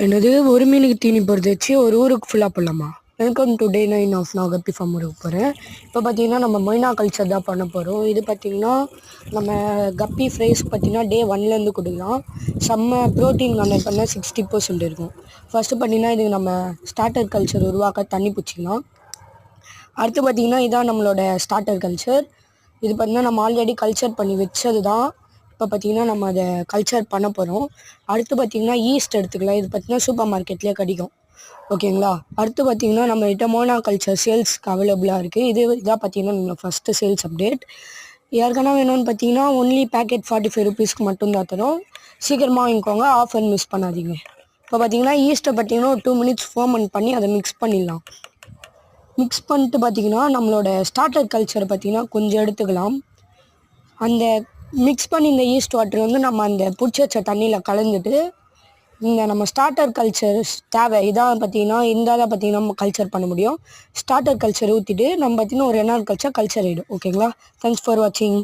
என்னது ஒரு மீனுக்கு தீனி போடுறது வச்சு ஒரு ஊருக்கு ஃபுல்லாக போடலாமா? வெல்கம் டு டே 9 ஆஃப் நான் கப்பி ஃபார்ம் ஊருக்கு போகிறேன். இப்போ பார்த்தீங்கன்னா நம்ம மொய்னா கல்ச்சர் தான் பண்ண போகிறோம். இது பார்த்தீங்கன்னா நம்ம கப்பி ஃப்ரைஸ் பார்த்தீங்கன்னா டே 1லேருந்து கொடுக்கலாம். செம்ம ப்ரோட்டீன் கண்டென்ட் பண்ணால் 60% இருக்கும். ஃபஸ்ட்டு பார்த்தீங்கன்னா இதுக்கு நம்ம ஸ்டார்டர் கல்ச்சர் உருவாக்க தண்ணி பிடிச்சிக்கலாம். அடுத்து பார்த்தீங்கன்னா இதான் நம்மளோட ஸ்டார்டர் கல்ச்சர். இது பார்த்தீங்கன்னா நம்ம ஆல்ரெடி கல்ச்சர் பண்ணி வச்சது தான். இப்போ பார்த்தீங்கன்னா நம்ம அதை கல்ச்சர் பண்ண போகிறோம். அடுத்து பார்த்தீங்கன்னா ஈஸ்ட் எடுத்துக்கலாம். இது பார்த்தீங்கன்னா சூப்பர் மார்க்கெட்லேயே கிடைக்கும். ஓகேங்களா? அடுத்து பார்த்தீங்கன்னா நம்மகிட்ட மோனா கல்ச்சர் சேல்ஸ்க்கு அவைலபிளாக இருக்குது. இதாக பார்த்தீங்கன்னா நம்ம ஃபஸ்ட்டு சேல்ஸ் அப்டேட். யாருக்கான வேணும்னு பார்த்தீங்கன்னா ஒன்லி பேக்கெட் 45 ருபீஸ்க்கு மட்டும்தான் தரும். சீக்கிரமாக வாங்கிக்கோங்க, ஆஃபர் மிஸ் பண்ணாதீங்க. இப்போ பார்த்தீங்கன்னா ஈஸ்ட்டை பார்த்தீங்கன்னா ஒரு 2 மினிட்ஸ் ஃபோர்மெண்ட் பண்ணி அதை மிக்ஸ் பண்ணிடலாம். மிக்ஸ் பண்ணிட்டு பார்த்தீங்கன்னா நம்மளோட ஸ்டார்டர் கல்ச்சரை பார்த்தீங்கன்னா கொஞ்சம் எடுத்துக்கலாம். அந்த மிக்ஸ் பண்ணி இந்த ஈஸ்ட் வாட்டர் வந்து நம்ம அந்த பிடிச்சி வச்ச தண்ணியில் கலந்துட்டு இந்த நம்ம ஸ்டார்டர் கல்ச்சர் தேவை இதான் பார்த்தீங்கன்னா இருந்தால் தான் பார்த்தீங்கன்னா நம்ம கல்ச்சர் பண்ண முடியும். ஸ்டார்டர் கல்ச்சர் ஊற்றிட்டு நம்ம பார்த்தீங்கன்னா ஒரு 2 நாள் கழிச்சா கல்ச்சர் ஆகிடும். ஓகேங்களா? தேங்க்ஸ் ஃபார் வாட்சிங்.